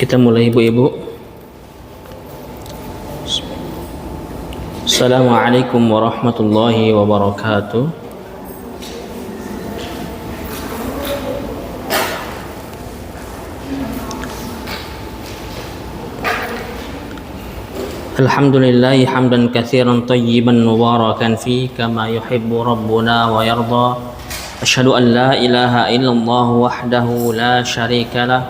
Kita mulai ibu-ibu. Assalamualaikum warahmatullahi wabarakatuh. Alhamdulillahi hamdan katsiran tayyiban mubarakan fi kama yuhibbu rabbuna wa yarda. Asyhadu an la ilaha illallah wahdahu la syarika lah.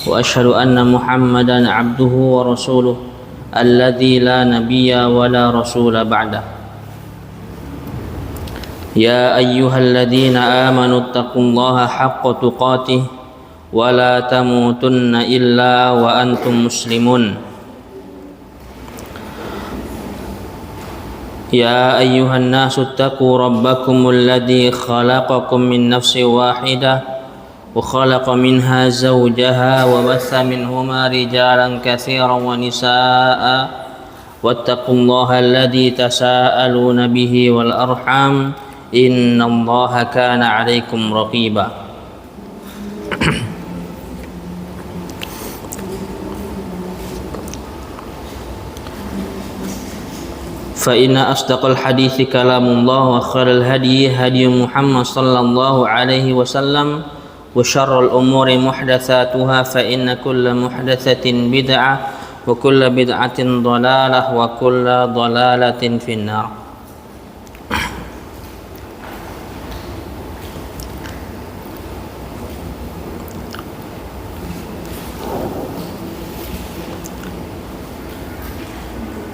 وأشهد أن محمدا عبده ورسوله الذي لا نبي ولا رسول بعده يا أيها الذين آمنوا اتقوا الله حق تقاته ولا تموتن إلا وأنتم مسلمون يا أيها الناس اتقوا ربكم الذي خلقكم من نفس واحدة وخلق منها زوجها وبث منهما رجالا كثيرا ونساء واتقوا الله الذي تساءلون به والأرحام innallaha kana 'alaikum raqiba. Fa inna asdaqal hadithi kalamullah wa khairal hadi hadi Muhammad sallallahu alaihi wasallam wa syarrul umuri muhdatsatuha fa inna kulla muhdatsatin bid'ah wa kulla bid'atin dhalalah wa kulla dhalalatin finnar.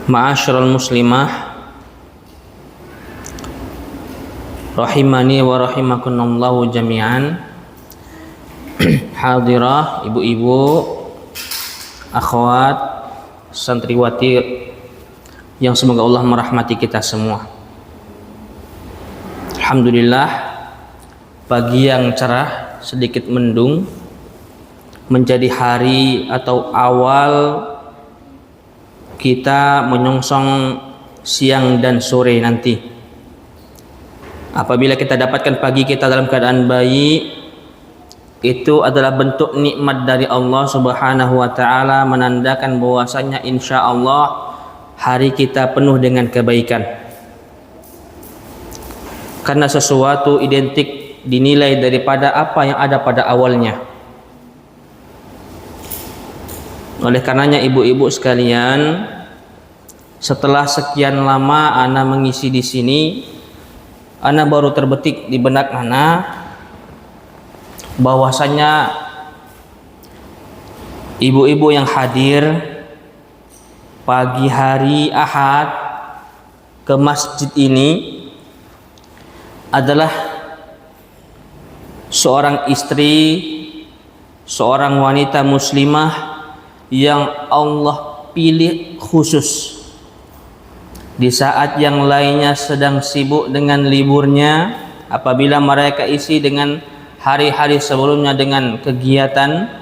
Ma'asyiral muslimah rahimani wa rahimakumullahu jami'an. Hadirah, ibu-ibu, akhwat, santriwati yang semoga Allah merahmati kita semua. Alhamdulillah, pagi yang cerah, sedikit mendung, menjadi hari atau awal kita menyongsong siang dan sore nanti. Apabila kita dapatkan pagi kita dalam keadaan baik, itu adalah bentuk nikmat dari Allah Subhanahu wa taala, menandakan bahwasanya insya Allah hari kita penuh dengan kebaikan. Karena sesuatu identik dinilai daripada apa yang ada pada awalnya. Oleh karenanya ibu-ibu sekalian, setelah sekian lama ana mengisi di sini, ana baru terbetik di benak ana bahwasanya ibu-ibu yang hadir pagi hari Ahad ke masjid ini adalah seorang istri, seorang wanita muslimah yang Allah pilih khusus di saat yang lainnya sedang sibuk dengan liburnya. Apabila mereka isi dengan hari-hari sebelumnya dengan kegiatan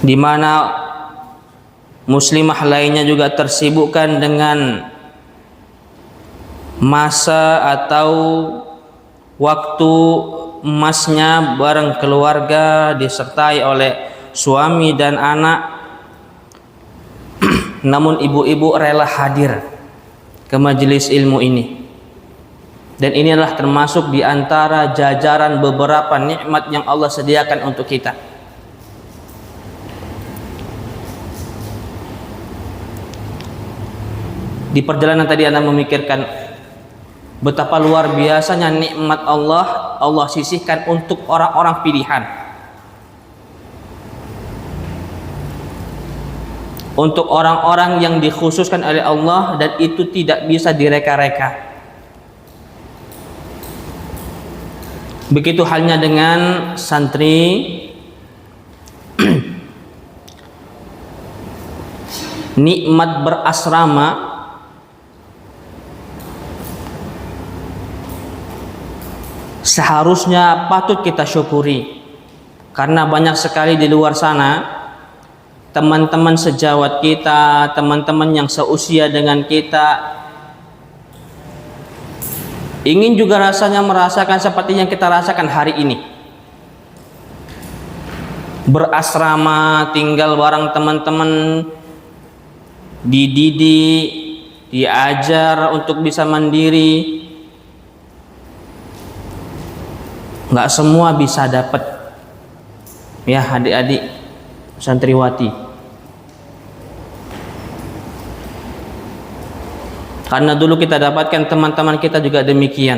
di mana muslimah lainnya juga tersibukkan dengan masa atau waktu emasnya bareng keluarga disertai oleh suami dan anak, namun ibu-ibu rela hadir ke majelis ilmu ini. Dan inilah termasuk di antara jajaran beberapa nikmat yang Allah sediakan untuk kita. Di perjalanan tadi Anda memikirkan betapa luar biasanya nikmat Allah sisihkan untuk orang-orang pilihan, untuk orang-orang yang dikhususkan oleh Allah, dan itu tidak bisa direka-reka. Begitu halnya dengan santri nikmat berasrama seharusnya patut kita syukuri, karena banyak sekali di luar sana teman-teman sejawat kita, teman-teman yang seusia dengan kita ingin juga rasanya merasakan seperti yang kita rasakan hari ini, berasrama, tinggal bareng teman-teman, dididik, diajar untuk bisa mandiri. Nggak semua bisa dapat, ya adik-adik santriwati. Karena dulu kita dapatkan teman-teman kita juga demikian,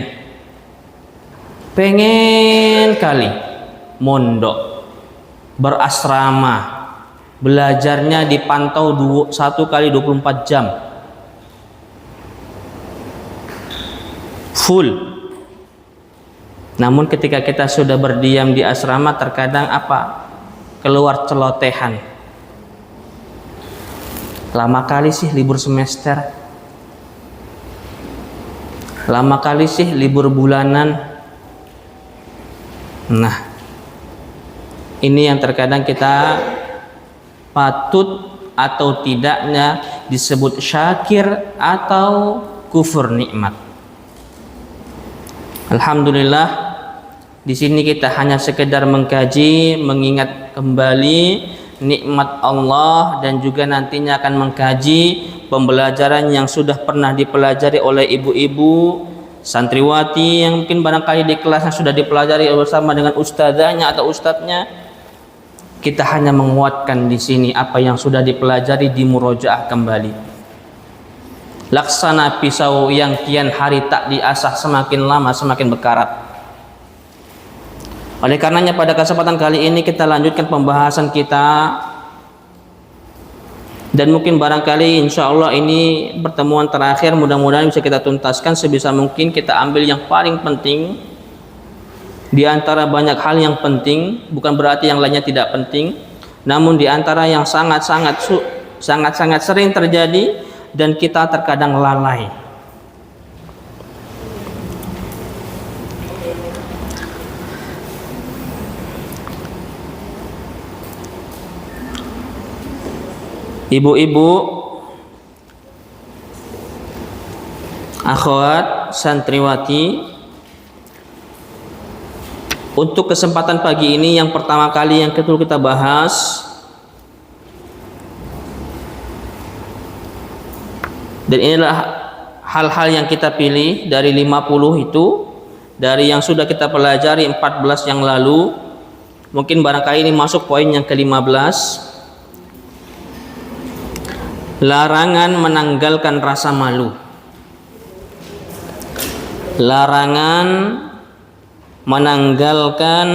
pengen kali mondok, berasrama, belajarnya dipantau 1 kali 24 jam full. Namun ketika kita sudah berdiam di asrama, terkadang apa? Keluar celotehan. Lama kali sih libur semester, lama kali sih libur bulanan. Nah, ini yang terkadang kita patut atau tidaknya disebut syakir atau kufur nikmat. Alhamdulillah, di sini kita hanya sekedar mengkaji, mengingat kembali nikmat Allah, dan juga nantinya akan mengkaji pembelajaran yang sudah pernah dipelajari oleh ibu-ibu santriwati yang mungkin barangkali di kelasnya sudah dipelajari bersama dengan ustazahnya atau ustadznya. Kita hanya menguatkan di sini apa yang sudah dipelajari, di murojaah kembali. Laksana pisau yang kian hari tak diasah, semakin lama semakin berkarat. Oleh karenanya pada kesempatan kali ini kita lanjutkan pembahasan kita, dan mungkin barangkali insya Allah ini pertemuan terakhir, mudah-mudahan bisa kita tuntaskan sebisa mungkin. Kita ambil yang paling penting di antara banyak hal yang penting, bukan berarti yang lainnya tidak penting, namun di antara yang sangat-sangat sering terjadi dan kita terkadang lalai. Ibu-ibu, akhwat, santriwati, untuk kesempatan pagi ini yang pertama kali yang perlu kita bahas, dan inilah hal-hal yang kita pilih dari 50 itu, dari yang sudah kita pelajari 14 yang lalu. Mungkin barangkali ini masuk poin yang ke-15. Larangan menanggalkan rasa malu. Larangan menanggalkan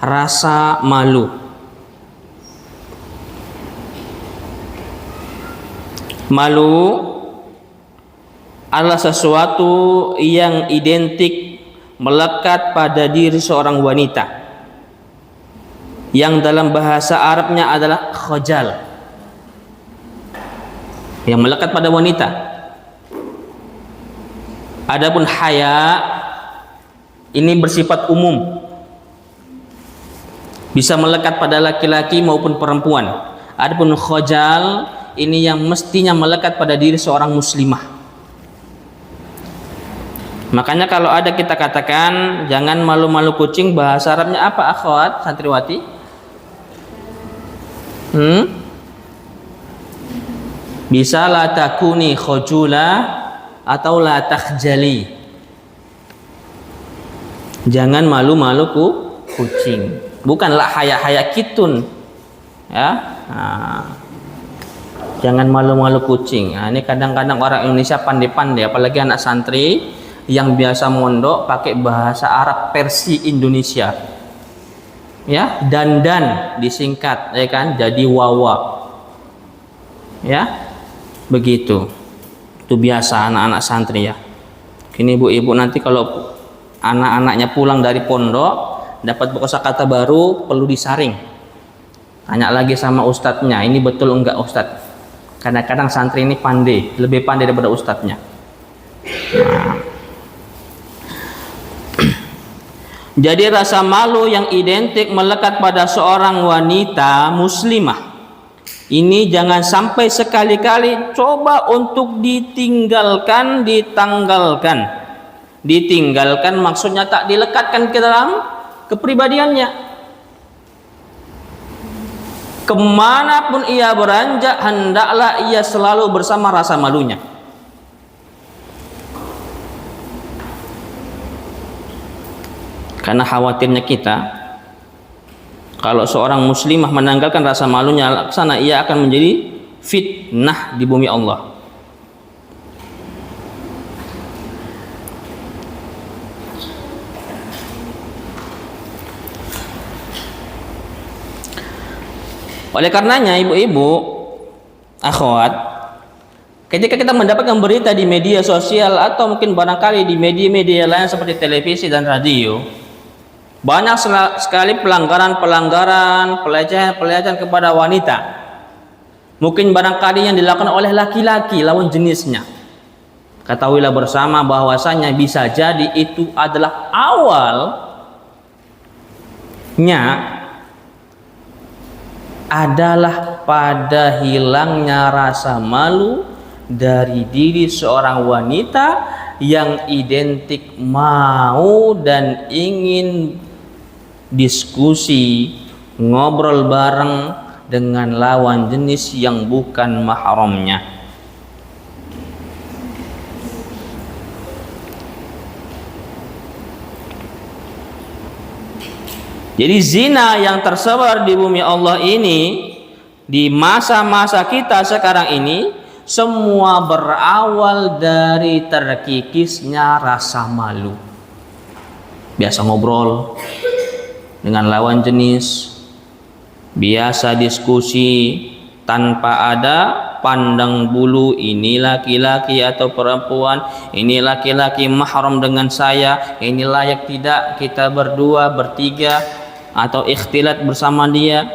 rasa malu. Malu adalah sesuatu yang identik melekat pada diri seorang wanita, yang dalam bahasa Arabnya adalah khojal, yang melekat pada wanita. Adapun haya ini bersifat umum, bisa melekat pada laki-laki maupun perempuan. Adapun khojal ini yang mestinya melekat pada diri seorang muslimah. Makanya kalau ada kita katakan jangan malu-malu kucing, bahasa Arabnya apa akhwat santriwati? Bisa la takuni khojula atau la takhjali. Jangan malu-malu kucing, bukan la haya-haya kitun, ya. Jangan malu-malu kucing. Nah, ini kadang-kadang orang Indonesia pandai-pandai, apalagi anak santri yang biasa mondok pakai bahasa Arab versi Indonesia. Ya, dandan disingkat, ya kan? Jadi wawa. Ya. Begitu. Itu biasa anak-anak santri ya. Kini ibu-ibu nanti kalau anak-anaknya pulang dari pondok dapat kosakata baru, perlu disaring. Tanya lagi sama ustadznya, ini betul enggak ustadz? Kadang-kadang santri ini pandai, lebih pandai daripada ustadznya. Nah. Jadi rasa malu yang identik melekat pada seorang wanita muslimah ini jangan sampai sekali-kali coba untuk ditinggalkan, ditanggalkan. Ditinggalkan maksudnya tak dilekatkan ke dalam kepribadiannya. Kemanapun ia beranjak, hendaklah ia selalu bersama rasa malunya. Karena khawatirnya kita, kalau seorang muslimah menanggalkan rasa malunya, laksana ia akan menjadi fitnah di bumi Allah. Oleh karenanya ibu-ibu, akhwat, ketika kita mendapatkan berita di media sosial atau mungkin barangkali di media-media lain seperti televisi dan radio, banyak sekali pelanggaran, pelecehan kepada wanita. Mungkin barangkali yang dilakukan oleh laki-laki lawan jenisnya. Ketahuilah bersama bahwasanya bisa jadi itu adalah awalnya adalah pada hilangnya rasa malu dari diri seorang wanita yang identik mau dan ingin diskusi, ngobrol bareng dengan lawan jenis yang bukan mahramnya. Jadi zina yang tersebar di bumi Allah ini, di masa-masa kita sekarang ini, semua berawal dari terkikisnya rasa malu. Biasa ngobrol dengan lawan jenis, biasa diskusi tanpa ada pandang bulu, ini laki-laki atau perempuan, ini laki-laki mahram dengan saya, ini layak tidak kita berdua, bertiga atau ikhtilat bersama dia.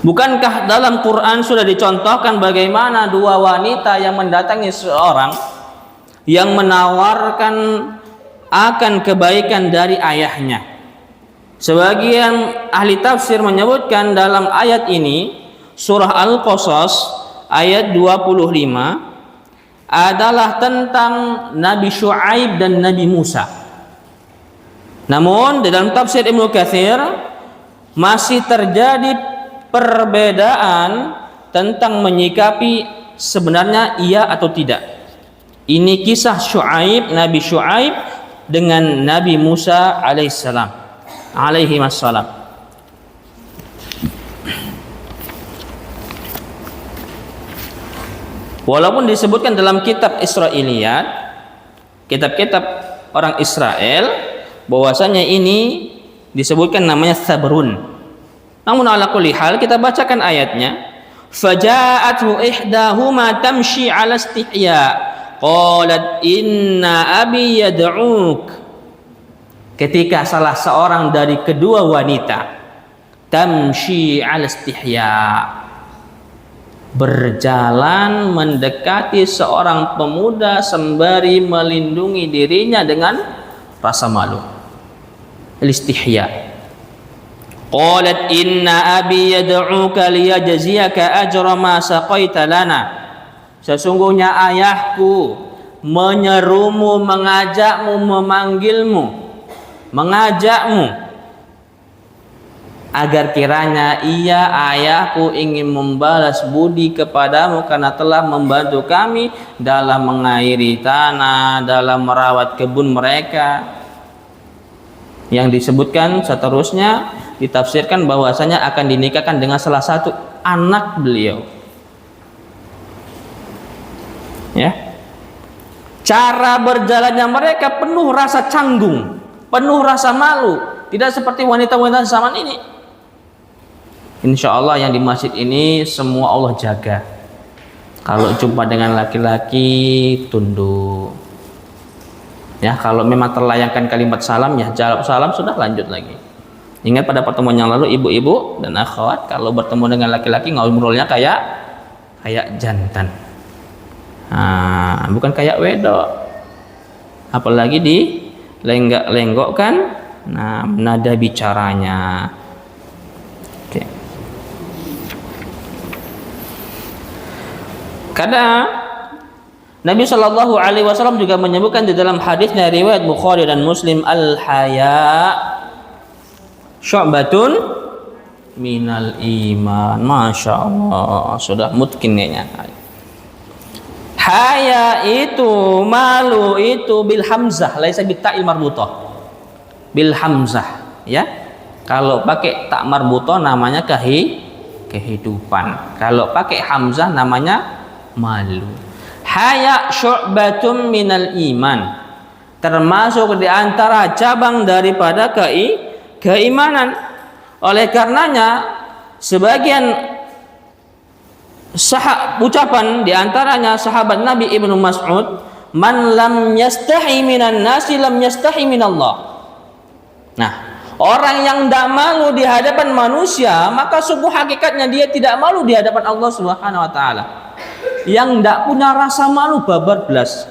Bukankah dalam Quran sudah dicontohkan bagaimana dua wanita yang mendatangi seorang yang menawarkan akan kebaikan dari ayahnya. Sebagian ahli tafsir menyebutkan dalam ayat ini, surah Al-Qasas ayat 25 adalah tentang Nabi Syuaib dan Nabi Musa. Namun di dalam tafsir Ibnu Katsir masih terjadi perbedaan tentang menyikapi sebenarnya iya atau tidak. Ini kisah Syuaib, Nabi Syuaib dengan Nabi Musa alaihissalam, alaihi wassalam. Walaupun disebutkan dalam kitab Israiliyat, kitab-kitab orang Israel, bahwasanya ini disebutkan namanya Sabrun. Namun ala kulli hal kita bacakan ayatnya. Faja'athu ihdahuma tamshi 'ala istihya. Qalat inna abi yad'uk. Ketika salah seorang dari kedua wanita tamshi 'ala istihya, berjalan mendekati seorang pemuda sembari melindungi dirinya dengan rasa malu. Al-istihya. Qalat inna abi yad'uka liyajziyaka ajra ma saqaita lana. Sesungguhnya ayahku menyerumu, mengajakmu, memanggilmu, mengajakmu agar kiranya ayahku ingin membalas budi kepadamu karena telah membantu kami dalam mengairi tanah, dalam merawat kebun mereka. Yang disebutkan seterusnya ditafsirkan bahwasanya akan dinikahkan dengan salah satu anak beliau. Ya. Cara berjalannya mereka penuh rasa canggung, penuh rasa malu, tidak seperti wanita-wanita zaman ini. Insya Allah yang di masjid ini semua Allah jaga. Kalau jumpa dengan laki-laki tunduk. Ya, kalau memang terlayangkan kalimat salam, ya jawab salam, sudah lanjut lagi. Ingat pada pertemuan yang lalu, ibu-ibu dan akhwat, kalau bertemu dengan laki-laki ngobrolnya kayak jantan. Nah, bukan kayak wedok. Apalagi di lenggok-lenggokkan, nah, nada bicaranya. Oke. Karena Nabi Shallallahu Alaihi Wasallam juga menyebutkan di dalam hadisnya riwayat Bukhari dan Muslim, al-haya syu'batun minal iman. Masya Allah, sudah mungkin kayaknya. Haya itu, malu itu bil hamzah, laisa bitta'il marbutah. Bil hamzah, ya. Kalau pakai tak marbutah namanya kehidupan. Kalau pakai hamzah namanya malu. Haya syu'batun minal iman, termasuk di antara cabang daripada keimanan. Oleh karenanya sebagian ucapan di antaranya sahabat Nabi Ibnu Mas'ud, man lam yastahi minan nasi lam yastahi minallah. Nah, orang yang tidak malu di hadapan manusia, maka sungguh hakikatnya dia tidak malu di hadapan Allah Subhanahu wa taala. Yang tidak punya rasa malu babar belas,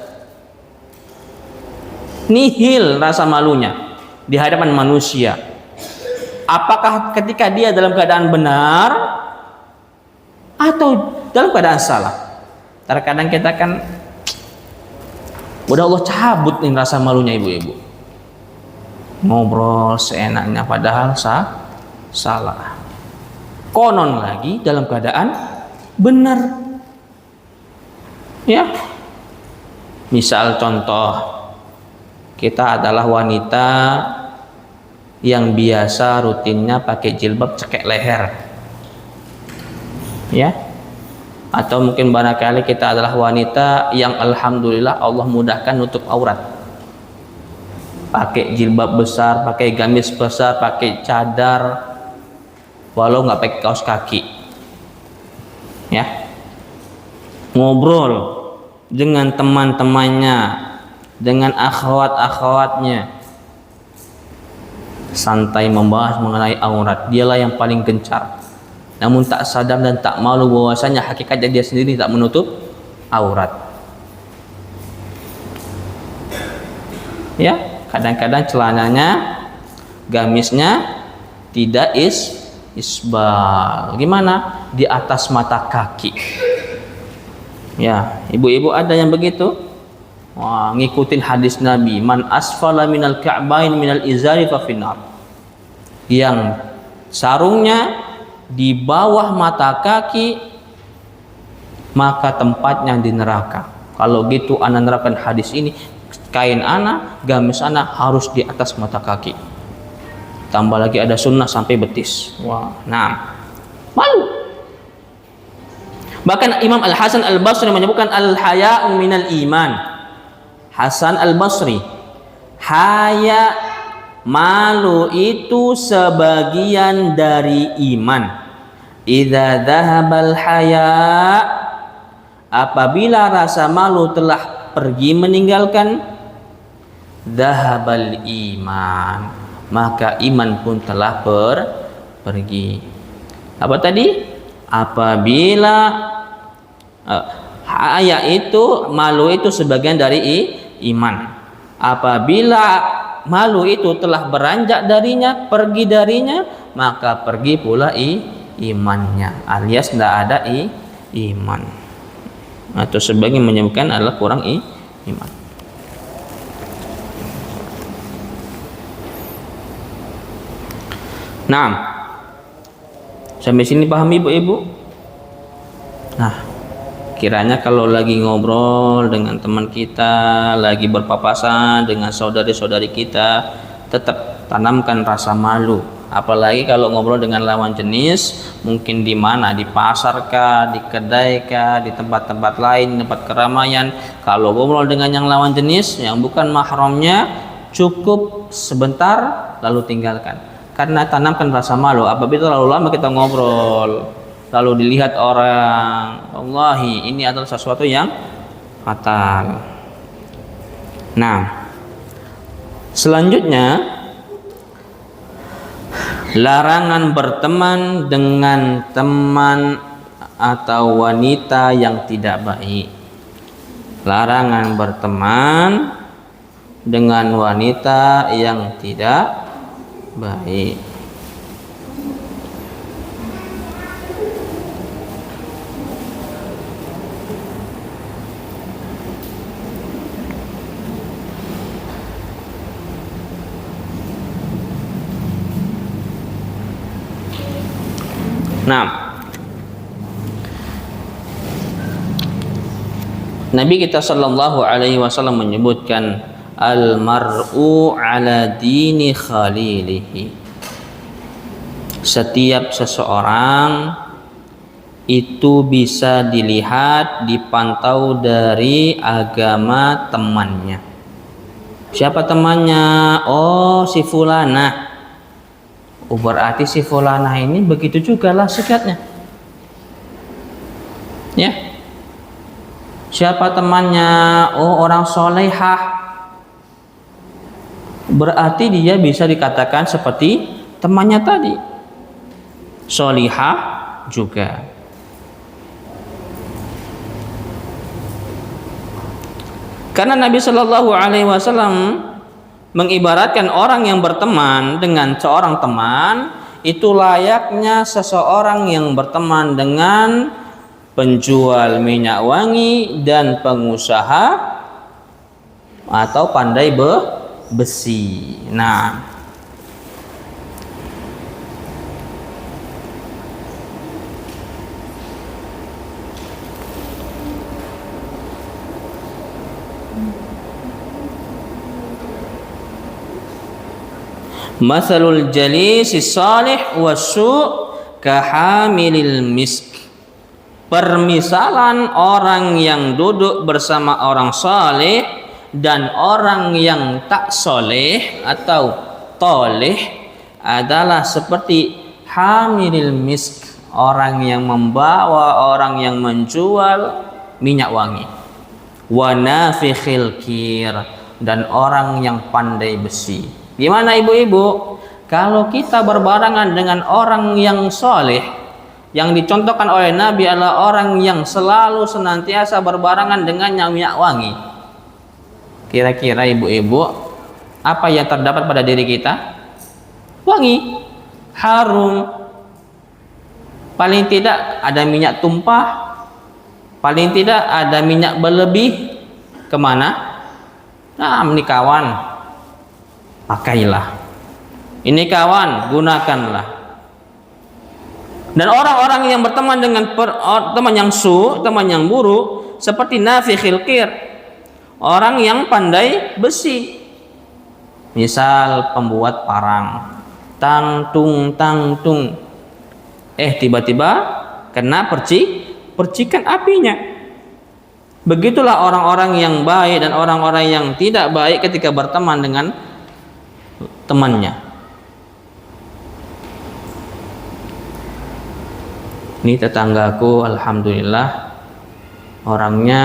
nihil rasa malunya di hadapan manusia. Apakah ketika dia dalam keadaan benar atau dalam keadaan salah? Terkadang kita kan udah Allah cabut nih rasa malunya ibu-ibu. Ngobrol seenaknya padahal salah. Konon lagi dalam keadaan benar. Ya. Misal contoh, kita adalah wanita yang biasa rutinnya pakai jilbab cekek leher. Ya. Atau mungkin barangkali kita adalah wanita yang alhamdulillah Allah mudahkan nutup aurat. Pakai jilbab besar, pakai gamis besar, pakai cadar, walau nggak pakai kaos kaki. Ya. Ngobrol dengan teman-temannya, dengan akhwat-akhwatnya, santai membahas mengenai aurat. Dialah yang paling gencar, namun tak sadar dan tak malu bahwasanya hakikatnya dia sendiri tak menutup aurat. Ya, kadang-kadang celananya, gamisnya tidak isbal. Gimana? Di atas mata kaki. Ya, ibu-ibu ada yang begitu? Wah, ngikutin hadis Nabi, man asfala minal ka'bain minal izari fa finnar. Yang sarungnya di bawah mata kaki maka tempatnya di neraka. Kalau gitu ana nerapkan hadis ini, kain ana, gamis ana harus di atas mata kaki. Tambah lagi ada sunnah sampai betis. Wah, nah, malu. Bahkan Imam Al-Hasan Al-Basri menyebutkan al-haya'u minal iman. Hasan Al-Basri, haya, malu itu sebagian dari iman. Idza dhahabal haya', apabila rasa malu telah pergi meninggalkan, dhahabal iman, maka iman pun telah pergi. Apa tadi? Apabila haya itu, malu itu sebagian dari iman. Apabila malu itu telah beranjak darinya, pergi darinya, maka pergi pula imannya, alias tidak ada iman. Atau sebagian menyebutkan adalah kurang iman. Nah, sampai sini paham ibu-ibu? Nah, kiranya kalau lagi ngobrol dengan teman kita, lagi berpapasan dengan saudari-saudari kita, tetap tanamkan rasa malu. Apalagi kalau ngobrol dengan lawan jenis, mungkin di mana, di pasar kah, di kedai kah, di tempat-tempat lain, tempat keramaian. Kalau ngobrol dengan yang lawan jenis yang bukan mahramnya, cukup sebentar lalu tinggalkan. Karena tanamkan rasa malu. Apabila terlalu lama kita ngobrol, lalu dilihat orang, wallahi ini adalah sesuatu yang fatal. Nah, selanjutnya, larangan berteman dengan teman atau wanita yang tidak baik. Larangan berteman dengan wanita yang tidak baik. Nah, Nabi kita sallallahu alaihi wasallam menyebutkan al-mar'u ala dini khalilihi. Setiap seseorang itu bisa dilihat, dipantau dari agama temannya. Siapa temannya? Oh, si fulanah. Oh, berarti si fulanah ini begitu juga lah sikapnya. Ya. Siapa temannya? Oh, orang solehah. Berarti dia bisa dikatakan seperti temannya tadi, solihah juga. Karena Nabi Shallallahu Alaihi Wasallam mengibaratkan orang yang berteman dengan seorang teman itu layaknya seseorang yang berteman dengan penjual minyak wangi dan pengusaha atau pandai besi. Nah, masalul jalisi salih wasu' kahamilil misk. Permisalan orang yang duduk bersama orang saleh dan orang yang tak soleh atau toleh adalah seperti hamilil misk, orang yang membawa, orang yang menjual minyak wangi, wa nafikhil kir, dan orang yang pandai besi. Gimana ibu-ibu? Kalau kita berbarengan dengan orang yang soleh, yang dicontohkan oleh Nabi adalah orang yang selalu senantiasa berbarengan dengan minyak wangi. Kira-kira ibu-ibu, apa yang terdapat pada diri kita? Wangi, harum. Paling tidak ada minyak tumpah, paling tidak ada minyak berlebih. Kemana? Nah, ini kawan, pakailah. Ini kawan, gunakanlah. Dan orang-orang yang berteman dengan teman yang teman yang buruk, seperti nafikhil qir, orang yang pandai besi. Misal pembuat parang, tangtung, tiba-tiba kena percikan apinya. Begitulah orang-orang yang baik dan orang-orang yang tidak baik ketika berteman dengan temannya. Ini tetanggaku, alhamdulillah, orangnya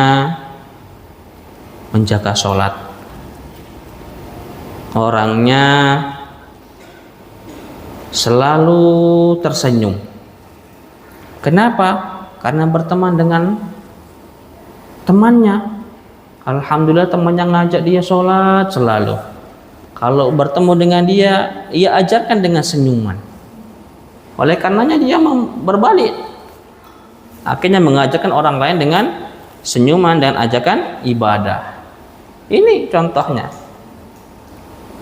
menjaga sholat, orangnya selalu tersenyum. Kenapa? Karena berteman dengan temannya. Alhamdulillah, temannya ngajak dia sholat selalu. Kalau bertemu dengan dia, ia ajarkan dengan senyuman. Oleh karenanya dia berbalik, akhirnya mengajarkan orang lain dengan senyuman dan ajakan ibadah. Ini contohnya.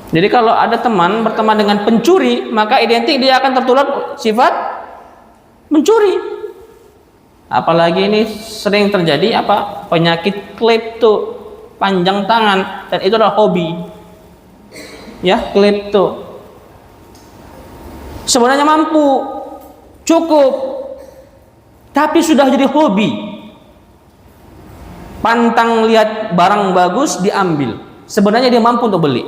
Jadi kalau ada teman berteman dengan pencuri, maka identik dia akan tertular sifat mencuri. Apalagi ini sering terjadi penyakit klepto, panjang tangan, dan itu adalah hobi. Ya, klepto. Sebenarnya mampu, cukup, tapi sudah jadi hobi. Pantang lihat barang bagus diambil. Sebenarnya dia mampu untuk beli.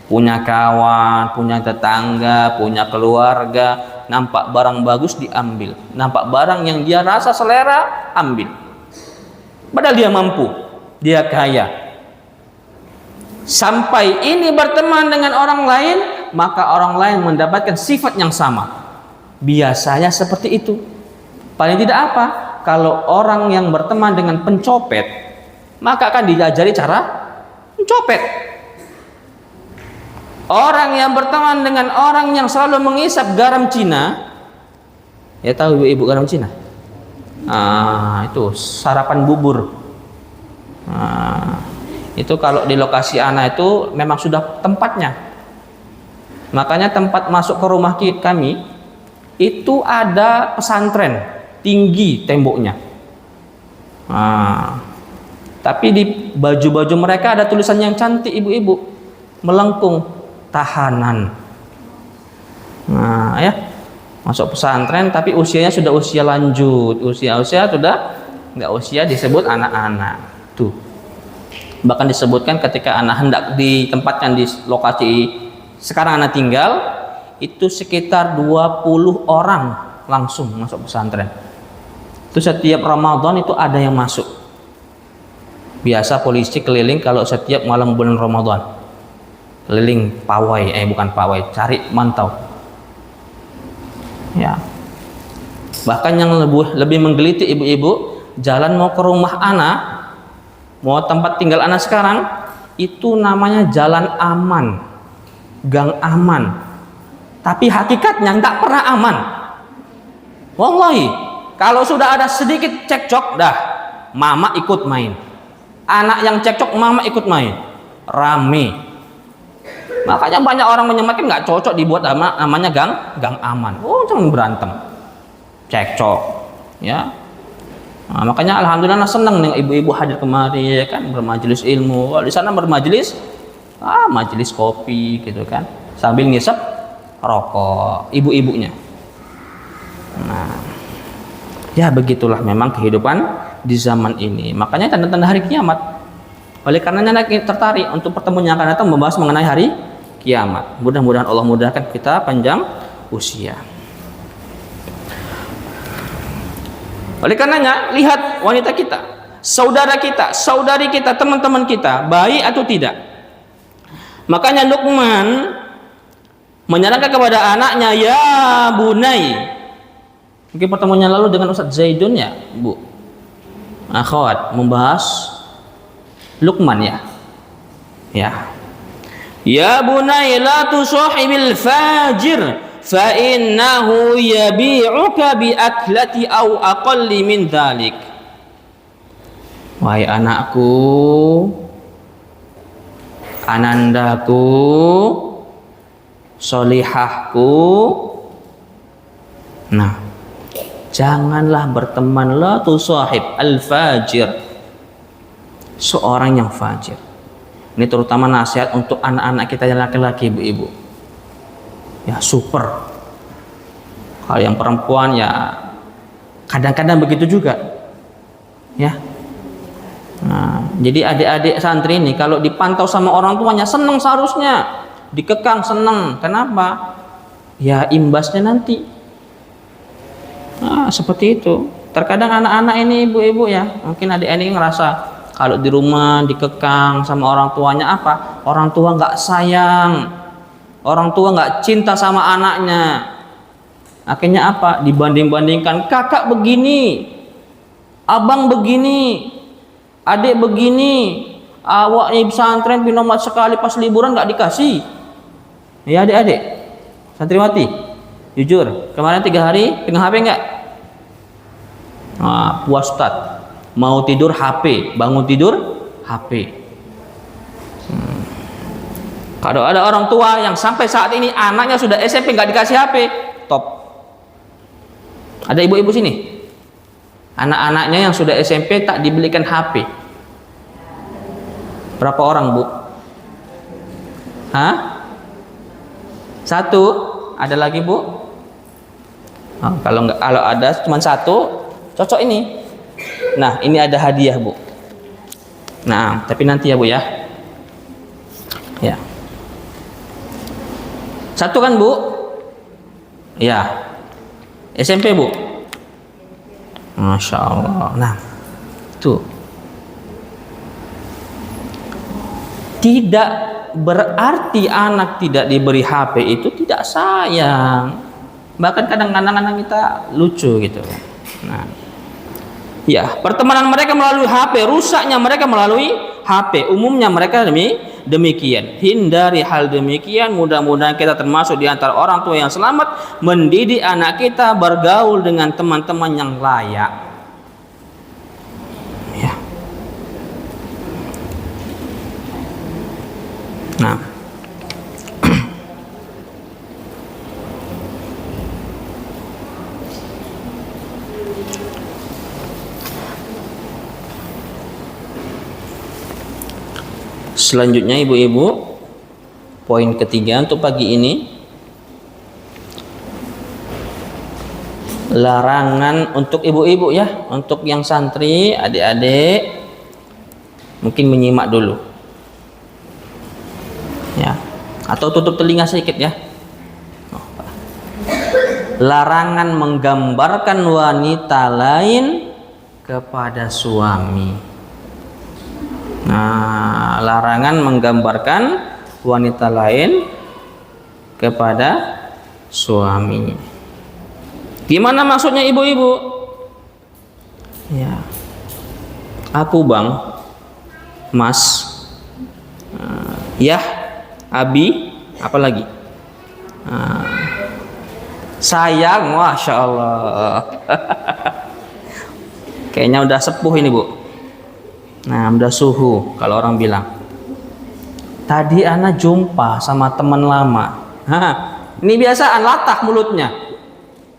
Punya kawan, punya tetangga, punya keluarga, nampak barang bagus diambil. Nampak barang yang dia rasa selera, ambil. Padahal dia mampu, dia kaya. Sampai ini berteman dengan orang lain, maka orang lain mendapatkan sifat yang sama. Biasanya seperti itu. Paling tidak apa? Kalau orang yang berteman dengan pencopet, maka akan diajari cara mencopet. Orang yang berteman dengan orang yang selalu mengisap garam Cina, ya tahu ibu garam Cina? Itu sarapan bubur. Itu kalau di lokasi anak itu memang sudah tempatnya. Makanya tempat masuk ke rumah kami itu ada pesantren, tinggi temboknya. Tapi di baju-baju mereka ada tulisan yang cantik ibu-ibu, melengkung, tahanan. Ya, masuk pesantren tapi usianya sudah usia lanjut, usia sudah nggak usia disebut anak-anak. Tuh, bahkan disebutkan ketika anak hendak ditempatkan di lokasi sekarang anak tinggal, itu sekitar 20 orang langsung masuk pesantren. Itu setiap Ramadan itu ada yang masuk. Biasa polisi keliling kalau setiap malam bulan Ramadan, keliling pawai, bukan pawai, cari mantau. Ya. Bahkan yang lebih menggelitik ibu-ibu, jalan mau ke rumah anak, mau tempat tinggal anak sekarang, itu namanya jalan aman, gang aman. Tapi hakikatnya nggak pernah aman. Wallahi, Kalau sudah ada sedikit cekcok, dah mama ikut main. Anak yang cekcok, mama ikut main. Rame. Makanya banyak orang menyematkan nggak cocok dibuat namanya gang aman. Oh, jangan berantem, cekcok, ya. Nah, makanya alhamdulillah senang nih ibu-ibu hadir kemari, ya kan, bermajelis ilmu. Di sana bermajelis, majelis kopi, gitu kan, sambil ngisep rokok ibu-ibunya. Nah, ya begitulah memang kehidupan di zaman ini. Makanya tanda-tanda hari kiamat. Oleh karenanya kita tertarik untuk pertemuan yang akan datang membahas mengenai hari kiamat. Mudah-mudahan Allah mudahkan kita panjang usia. Oleh karenanya lihat wanita kita, saudara kita, saudari kita, teman-teman kita, baik atau tidak. Makanya Luqman menyarankan kepada anaknya, ya bunai. Mungkin pertemuannya lalu dengan Ustaz Zaidun ya, Bu. Akhwat membahas Luqman ya. Ya. Ya bunai la tusahibil fajir fa innahu yabi'uka bi aklati aw aqalli min dzalik. Wahai anakku, anandaku, solihahku. Nah, janganlah berteman, la tusahib al-fajir, seorang yang fajir. Ini terutama nasihat untuk anak-anak kita yang laki-laki, ibu-ibu. Ya super. Kalau yang perempuan ya kadang-kadang begitu juga. Ya. Nah, jadi adik-adik santri ini kalau dipantau sama orang tuanya senang seharusnya, dikekang senang. Kenapa? Ya imbasnya nanti. Nah, seperti itu. Terkadang anak-anak ini ibu-ibu ya, mungkin adik-adik ngerasa kalau di rumah dikekang sama orang tuanya apa? Orang tua nggak sayang, orang tua nggak cinta sama anaknya. Akhirnya apa? Dibanding-bandingkan, kakak begini, abang begini, adik begini, awaknya pesantren pinomat sekali pas liburan nggak dikasih. Ya adik-adik, santriwati, jujur kemarin 3 hari pegang HP nggak? Nah, puas Ustaz. Mau tidur HP, bangun tidur HP. Kalau ada orang tua yang sampai saat ini anaknya sudah SMP nggak dikasih HP, top. Ada ibu-ibu sini, anak-anaknya yang sudah SMP tak dibelikan HP. Berapa orang, Bu? Hah? 1? Ada lagi, Bu? Oh, kalau ada cuma 1, cocok ini. Nah, ini ada hadiah, Bu. Nah, tapi nanti ya, Bu ya. Ya. 1 kan, Bu? Ya. SMP, Bu. Masya Allah. Nah, tuh. Tidak berarti anak tidak diberi HP itu tidak sayang. Bahkan kadang-kadang anak kita lucu gitu. Nah, ya, pertemanan mereka melalui HP, rusaknya mereka melalui HP. Umumnya mereka demikian. Hindari hal demikian. Mudah-mudahan kita termasuk di antara orang tua yang selamat mendidik anak kita bergaul dengan teman-teman yang layak. Ya. Nah, selanjutnya ibu-ibu, poin ketiga untuk pagi ini, larangan untuk ibu-ibu ya, untuk yang santri, adik-adik mungkin menyimak dulu ya, atau tutup telinga sedikit ya. Larangan menggambarkan wanita lain kepada suami. Nah, larangan menggambarkan wanita lain kepada suami. Gimana maksudnya ibu-ibu? Ya, aku bang, mas, ya, abi, apa lagi? Sayang, masya Allah. Kayaknya udah sepuh ini, Bu. Nah, udah suhu kalau orang bilang. Tadi ana jumpa sama teman lama. Ini biasaan latah mulutnya.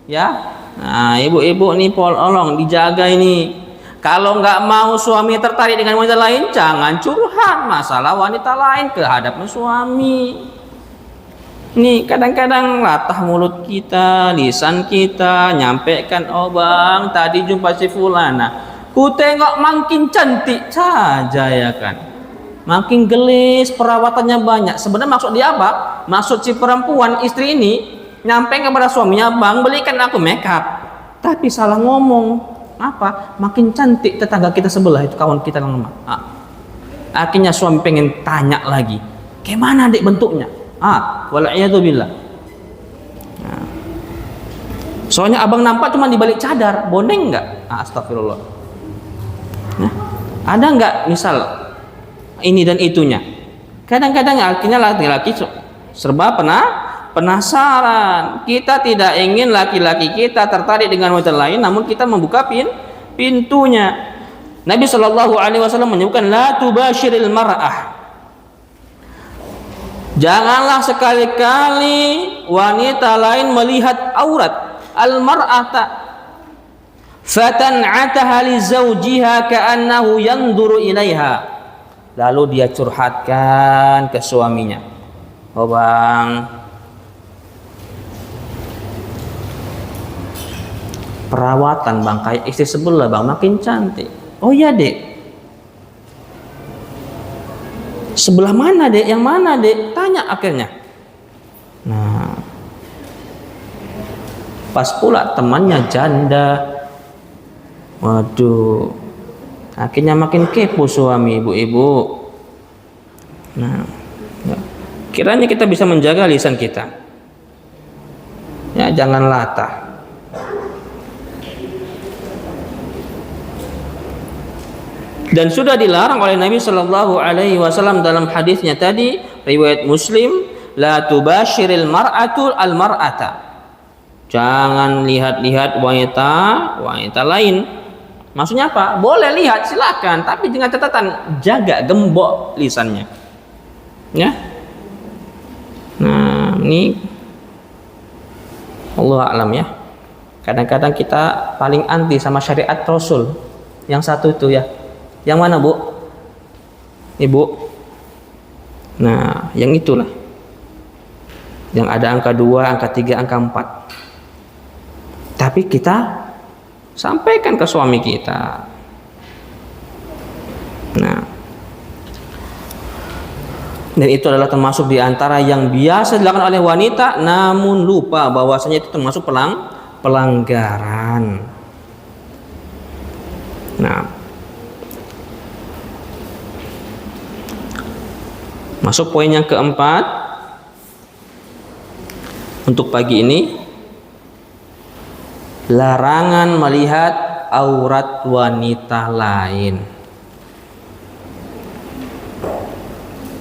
Ya. Nah, ibu-ibu nih tolong dijaga ini. Kalau nggak mau suami tertarik dengan wanita lain, jangan curhat masalah wanita lain ke hadapan suami. Nih kadang-kadang latah mulut kita, lisan kita, nyampaikan, oh bang tadi jumpa si fulana, ku tengok makin cantik saja ya kan, makin gelis, perawatannya banyak. Sebenarnya maksud dia apa? Maksud si perempuan istri ini nyampaikan kepada suaminya, bang belikan aku makeup, tapi salah ngomong. Apa? Makin cantik tetangga kita sebelah itu, kawan kita yang lemah. Akhirnya suami pengen tanya lagi, gimana dek bentuknya? Wal'iyadzubillah. Soalnya abang nampak cuma di balik cadar, boneng nggak? Astagfirullah. Ada nggak misal ini dan itunya? Kadang-kadang akhirnya laki-laki serba penasaran. Kita tidak ingin laki-laki kita tertarik dengan wanita lain, namun kita membuka pintunya. Nabi Shallallahu Alaihi Wasallam menyebutkan, la tubashiril mar'ah. Janganlah sekali-kali wanita lain melihat aurat al-mar'ata fatan'ataha li zawjiha ka'annahu yanzuru ilaiha. Lalu dia curhatkan ke suaminya, oh bang, perawatan bang kayak istri sebelah bang, makin cantik. Oh iya dek, sebelah mana dek, yang mana dek, tanya akhirnya. Nah pas pula temannya janda, waduh, akhirnya makin kepo suami, ibu-ibu. Nah ya, kiranya kita bisa menjaga lisan kita ya, jangan latah. Dan sudah dilarang oleh Nabi Shallallahu Alaihi Wasallam dalam hadisnya tadi, riwayat Muslim, la tubashiril mar'atu al mar'ata. Jangan lihat-lihat wanita lain. Maksudnya apa? Boleh lihat, silakan, tapi dengan catatan jaga gembok lisannya. Ya. Nah, ini Allah alam ya. Kadang-kadang kita paling anti sama syariat Rasul. Yang satu itu ya. Yang mana, Bu? Ibu? Nah, yang itulah. Yang ada angka 2, angka 3, angka 4. Tapi kita sampaikan ke suami kita. Nah, dan itu adalah termasuk di antara yang biasa dilakukan oleh wanita, namun lupa bahwasanya itu termasuk pelanggaran. Nah, masuk poin yang keempat untuk pagi ini, larangan melihat aurat wanita lain.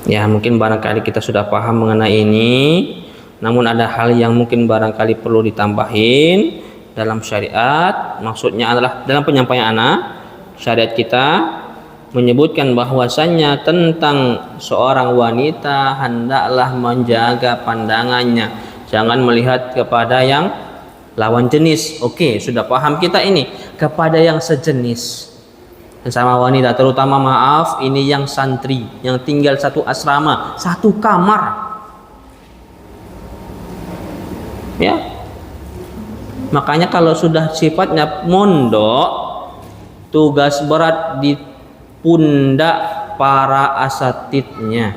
Ya, mungkin barangkali kita sudah paham mengenai ini, namun ada hal yang mungkin barangkali perlu ditambahin dalam syariat. Maksudnya adalah dalam penyampaian syariat kita menyebutkan bahwasannya tentang seorang wanita hendaklah menjaga pandangannya, jangan melihat kepada yang lawan jenis. Oke, sudah paham kita ini, kepada yang sejenis sama wanita, terutama maaf ini yang santri yang tinggal satu asrama, satu kamar ya. Makanya kalau sudah sifatnya mondok, tugas berat di pundak para asatidahnya,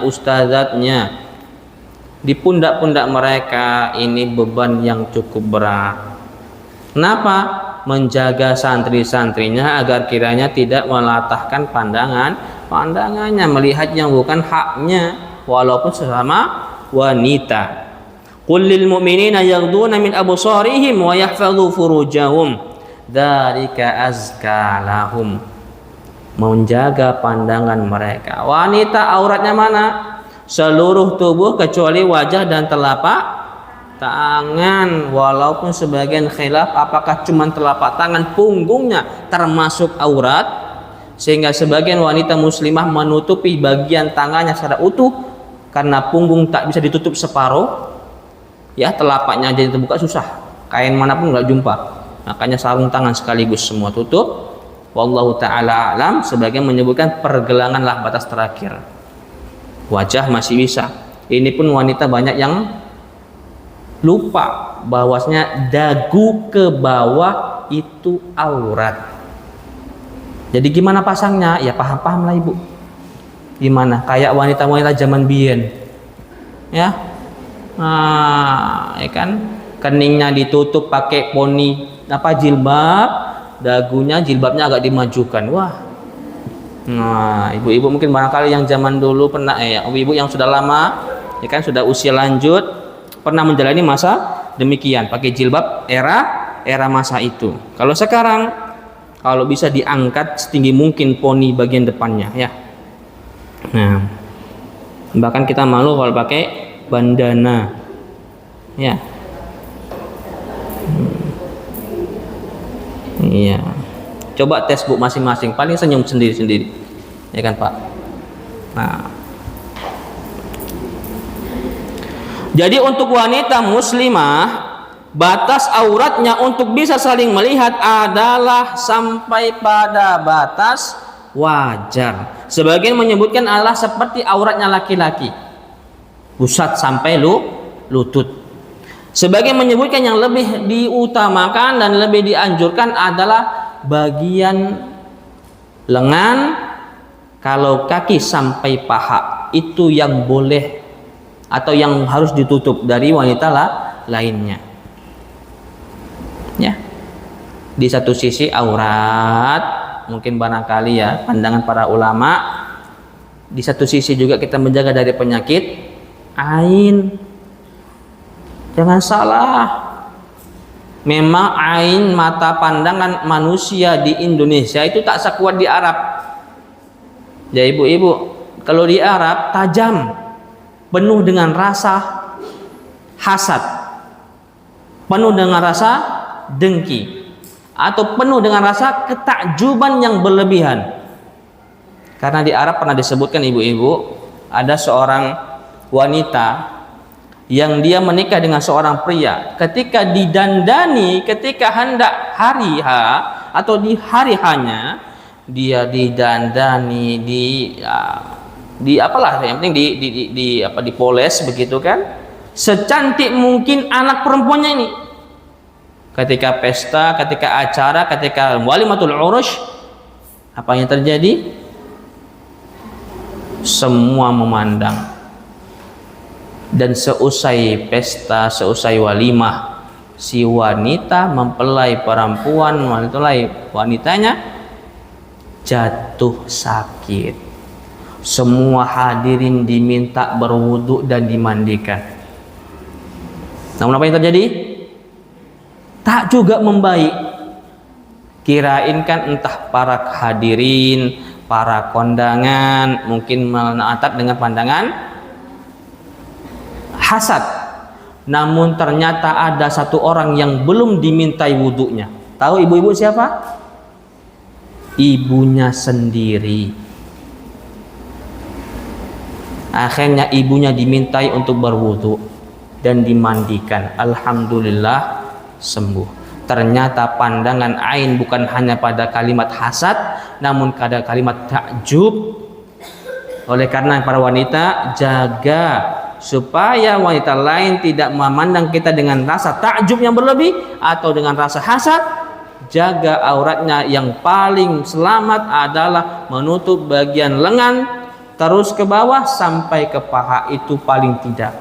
ustazatnya, di pundak-pundak mereka ini beban yang cukup berat. Kenapa? Menjaga santri-santrinya agar kiranya tidak melatahkan pandangannya, melihat yang bukan haknya, walaupun sesama wanita. Qul lil mu'minina yaghduna min absarihim wa yahfadhu furujahum dzalika azka lahum. Menjaga pandangan mereka. Wanita auratnya mana? Seluruh tubuh kecuali wajah dan telapak tangan, walaupun sebagian khilaf apakah cuma telapak tangan, punggungnya termasuk aurat, sehingga sebagian wanita muslimah menutupi bagian tangannya secara utuh karena punggung tak bisa ditutup separuh, ya telapaknya jadi terbuka susah, kain manapun nggak jumpa, makanya sarung tangan sekaligus semua tutup. Wallahu ta'ala alam. Sebagian menyebutkan pergelanganlah batas terakhir, wajah masih bisa. Ini pun wanita banyak yang lupa bahwasanya dagu ke bawah itu aurat. Jadi gimana pasangnya? Ya paham-paham lah ibu. Gimana? Kayak wanita-wanita zaman biyen, ya, ya kan, keningnya ditutup pakai poni jilbab, dagunya jilbabnya agak dimajukan. Wah, nah ibu-ibu mungkin barangkali yang zaman dulu pernah, ibu-ibu yang sudah lama, ya kan, sudah usia lanjut, pernah menjalani masa demikian, pakai jilbab era masa itu. Kalau sekarang, kalau bisa diangkat setinggi mungkin poni bagian depannya, ya. Nah, bahkan kita malu kalau pakai bandana, ya. Iya. Coba tes bu masing-masing, paling senyum sendiri-sendiri, ya kan Pak. Nah, jadi untuk wanita muslimah, batas auratnya untuk bisa saling melihat adalah sampai pada batas wajar. Sebagian menyebutkan adalah seperti auratnya laki-laki, pusat sampai lutut. Sebagian menyebutkan yang lebih diutamakan dan lebih dianjurkan adalah bagian lengan, kalau kaki sampai paha itu yang boleh atau yang harus ditutup dari wanita lainnya. Ya, di satu sisi aurat, mungkin barangkali ya pandangan para ulama. Di satu sisi juga kita menjaga dari penyakit ain. Jangan salah, memang ain mata pandangan manusia di Indonesia itu tak sekuat di Arab. Ya ibu-ibu, kalau di Arab tajam, penuh dengan rasa hasad, penuh dengan rasa dengki, atau penuh dengan rasa ketakjuban yang berlebihan. Karena di Arab pernah disebutkan ibu-ibu, ada seorang wanita yang dia menikah dengan seorang pria, ketika didandani, ketika hendak hari H atau di hari H-nya, dia didandani, di apalah, yang penting dipoles begitu kan, secantik mungkin anak perempuannya ini. Ketika pesta, ketika acara, ketika walimatul urus, apa yang terjadi? Semua memandang. Dan seusai pesta, seusai walimah, si wanita mempelai perempuan, wanitanya jatuh sakit. Semua hadirin diminta berwudu dan dimandikan. Namun apa yang terjadi? Tak juga membaik. Kirain kan entah para hadirin, para kondangan mungkin menatap dengan pandangan hasad, namun ternyata ada satu orang yang belum dimintai wudhunya. Tahu ibu-ibu siapa? Ibunya sendiri. Akhirnya ibunya dimintai untuk berwudhu dan dimandikan. Alhamdulillah sembuh. Ternyata pandangan ain bukan hanya pada kalimat hasad, namun pada kalimat takjub. Oleh karena para wanita, jaga supaya wanita lain tidak memandang kita dengan rasa takjub yang berlebih atau dengan rasa hasad. Jaga auratnya, yang paling selamat adalah menutup bagian lengan terus ke bawah sampai ke paha, itu paling tidak.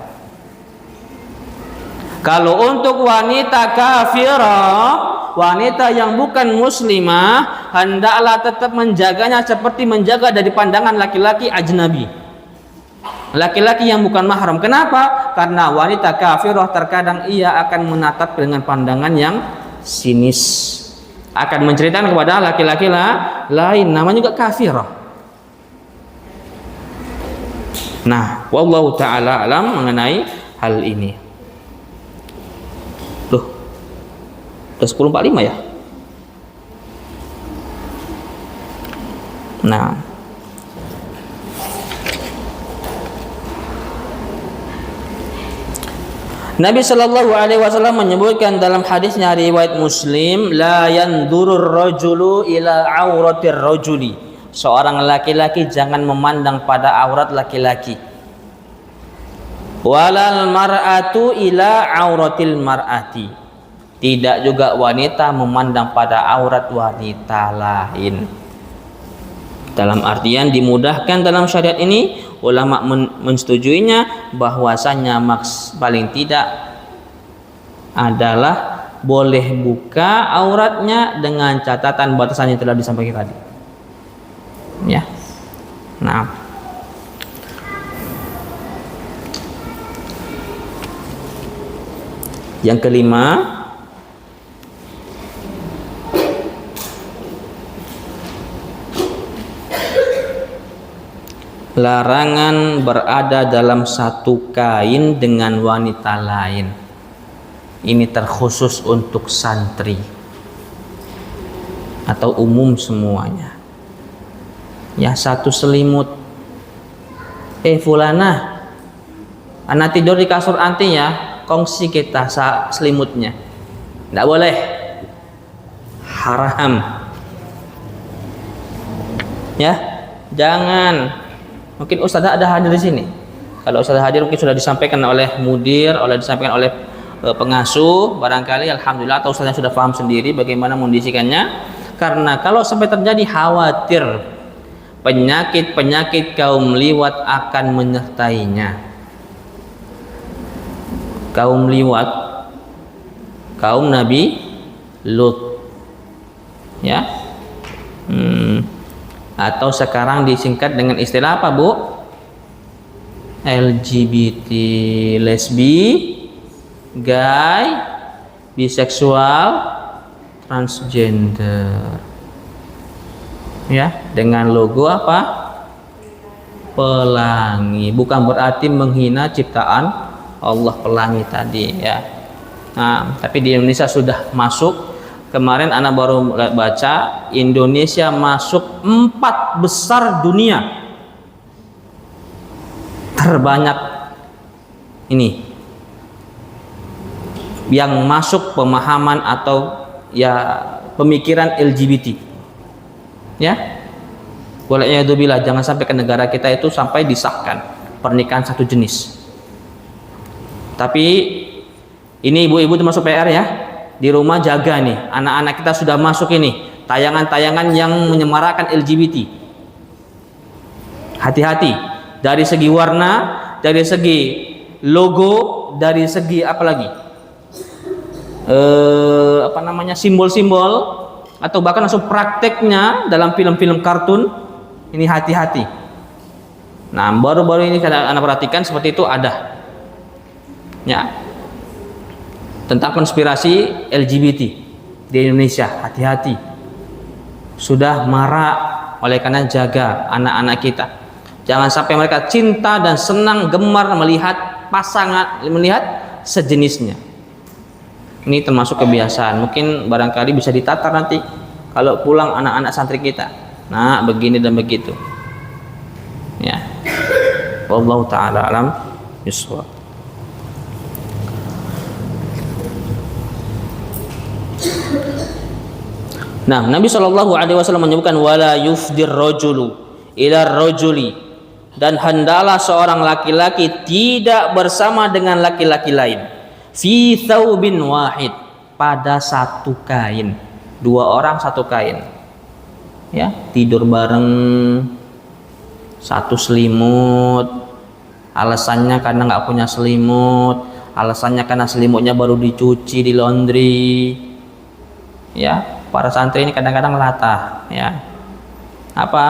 Kalau untuk wanita kafirah, wanita yang bukan muslimah, hendaklah tetap menjaganya seperti menjaga dari pandangan laki-laki ajnabi, laki-laki yang bukan mahram. Kenapa? Karena wanita kafirah terkadang ia akan menatap dengan pandangan yang sinis, akan menceritakan kepada laki-laki lain, namanya juga kafirah. Nah, wallahu ta'ala alam mengenai hal ini. Udah 10.45 ya. Nah, Nabi Shallallahu Alaihi Wasallam menyebutkan dalam hadisnya riwayat Muslim, la yandurur rajulu ila auratir rajuli. Seorang laki-laki jangan memandang pada aurat laki-laki. Walal mar'atu ila auratil mar'ati. Tidak juga wanita memandang pada aurat wanita lain. Dalam artian dimudahkan dalam syariat ini, ulama mensetujuinya bahwasanya paling tidak adalah boleh buka auratnya dengan catatan batasan yang telah disampaikan tadi. Ya. Nah, yang kelima, larangan berada dalam satu kain dengan wanita lain. Ini terkhusus untuk santri atau umum semuanya. Ya, satu selimut. Fulana, anak tidur di kasur anti ya, kongsi kita selimutnya. Tidak boleh. Haram. Ya, jangan. Mungkin ustazah ada hadir di sini. Kalau ustazah hadir mungkin sudah disampaikan oleh mudir, disampaikan oleh pengasuh, barangkali alhamdulillah, atau ustazah sudah paham sendiri bagaimana mendisikannya. Karena kalau sampai terjadi khawatir penyakit kaum liwat akan menyertainya. Kaum liwat, kaum Nabi Lut, ya. Atau sekarang disingkat dengan istilah apa, Bu? LGBT, lesbi, gay, biseksual, transgender. Ya, dengan logo apa? Pelangi. Bukan berarti menghina ciptaan Allah, pelangi tadi ya. Nah, tapi di Indonesia sudah masuk. Kemarin anak baru baca, Indonesia masuk 4 besar dunia terbanyak ini yang masuk pemahaman atau ya pemikiran LGBT. Ya, wala'iyadzubillah, jangan sampai ke negara kita itu sampai disahkan pernikahan satu jenis. Tapi ini ibu-ibu termasuk PR ya. Di rumah jaga nih, anak-anak kita sudah masuk ini tayangan-tayangan yang menyemarakan LGBT. Hati-hati dari segi warna, dari segi logo, dari segi apa lagi? Simbol-simbol atau bahkan langsung prakteknya dalam film-film kartun. Ini hati-hati. Nah, baru-baru ini anak perhatikan seperti itu ada. Ya. Tentang konspirasi LGBT di Indonesia, hati-hati. Sudah marak, oleh karena jaga anak-anak kita. Jangan sampai mereka cinta dan senang gemar melihat pasangan, melihat sejenisnya. Ini termasuk kebiasaan. Mungkin barangkali bisa ditata nanti kalau pulang anak-anak santri kita. Nah, begini dan begitu. Ya. Wallahu taala alam bisawab. Nah, Nabi Shallallahu Alaihi Wasallam menyebutkan wala yufdir rojulu ila rojuli, dan hendaklah seorang laki-laki tidak bersama dengan laki-laki lain fi thawbin wahid, pada satu kain. 2 orang satu kain, ya, tidur bareng, satu selimut. Alasannya karena nggak punya selimut, alasannya karena selimutnya baru dicuci di laundry. Ya, para santri ini kadang-kadang latah, ya. Apa?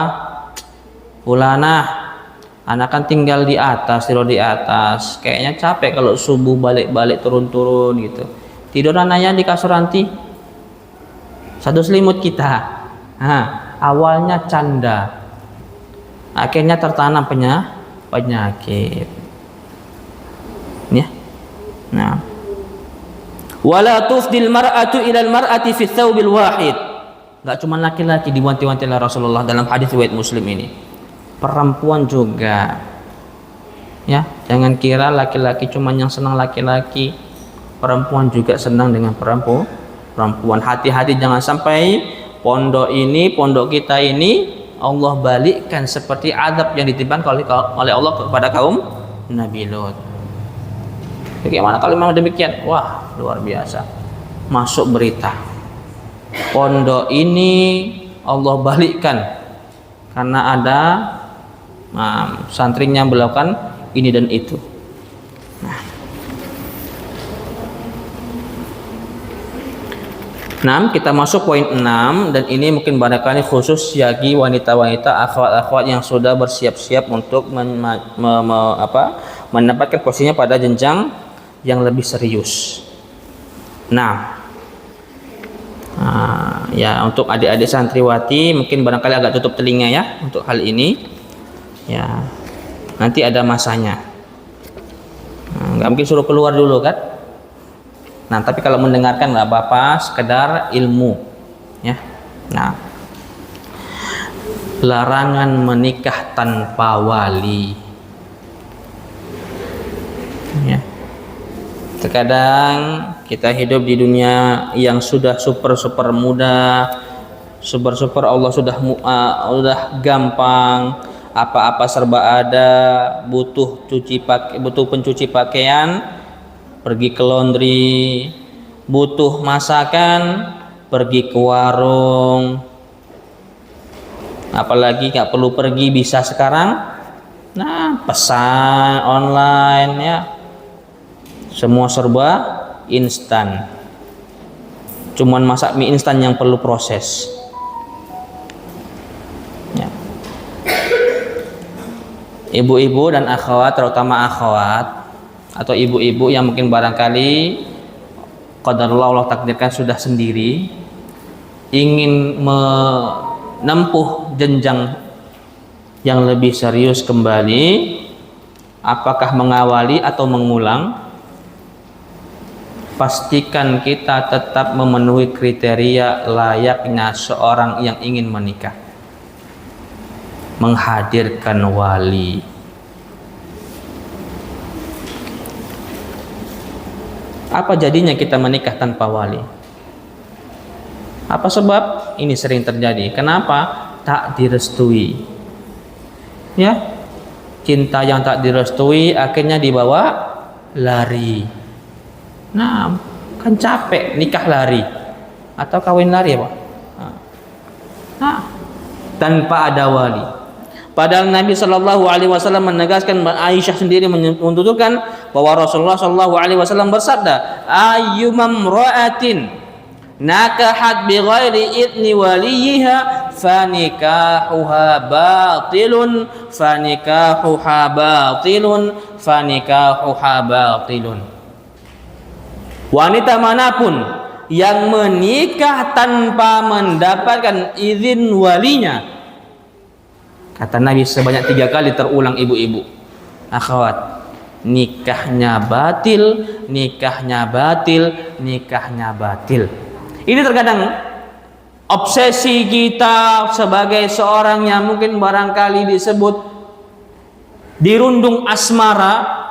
Fulana, anak kan tinggal di atas, tidur di atas. Kayaknya capek kalau subuh balik-balik turun-turun gitu. Tidur anaknya di kasur anti. Satu selimut kita. Nah, awalnya canda. Akhirnya tertanam penyakit. Ya. Nah, Wala tufdil mar'atu ilal mar'ati fi thawbil wahid. Enggak cuma laki-laki diwanti-wanti oleh Rasulullah dalam hadis riwayat Muslim ini. Perempuan juga. Ya, jangan kira laki-laki cuma yang senang laki-laki. Perempuan juga senang dengan perempuan. Hati-hati jangan sampai pondok kita ini Allah balikkan seperti adab yang ditimpakan oleh Allah kepada kaum Nabi Lut. Bagaimana kalau memang demikian? Wah, luar biasa. Masuk berita. Pondok ini Allah balikkan karena ada santrinya melakukan ini dan itu. Nah, kita masuk poin 6 dan ini mungkin barangkali khusus bagi wanita-wanita akhwat-akhwat yang sudah bersiap-siap untuk mendapatkan posisinya pada jenjang yang lebih serius. Ya untuk adik-adik santriwati mungkin barangkali agak tutup telinga ya untuk hal ini. Ya, nanti ada masanya. Nggak mungkin suruh keluar dulu kan? Nah, tapi kalau mendengarkan nggak apa-apa, sekedar ilmu, ya. Nah, larangan menikah tanpa wali. Ya. Terkadang kita hidup di dunia yang sudah super mudah, super Allah sudah gampang, apa-apa serba ada, butuh pencuci pakaian, pergi ke laundry, butuh masakan, pergi ke warung. Apalagi nggak perlu pergi, bisa sekarang, pesan online ya. Semua serba instan. Cuman masak mie instan yang perlu proses. Ya. Ibu-ibu dan akhwat, terutama akhwat atau ibu-ibu yang mungkin barangkali qadarullah Allah takdirkan sudah sendiri ingin menempuh jenjang yang lebih serius kembali, apakah mengawali atau mengulang, pastikan kita tetap memenuhi kriteria layaknya seorang yang ingin menikah, menghadirkan wali. Apa jadinya kita menikah tanpa wali? Apa sebab ini sering terjadi? Kenapa? Tak direstui. Ya, cinta yang tak direstui akhirnya dibawa lari. Nah, kan capek nikah lari atau kawin lari ya Pak? Tanpa ada wali. Padahal Nabi Shallallahu Alaihi Wasallam menegaskan, Aisyah sendiri menuturkan bahwa Rasulullah Shallallahu Alaihi Wasallam bersabda, ayyumam ra'atin nakahat bi ghairi idni waliha fanikahuha batilun wanita manapun yang menikah tanpa mendapatkan izin walinya, kata Nabi sebanyak 3 kali terulang ibu-ibu, akhwat, nikahnya batil. Ini terkadang obsesi kita sebagai seorang yang mungkin barangkali disebut dirundung asmara,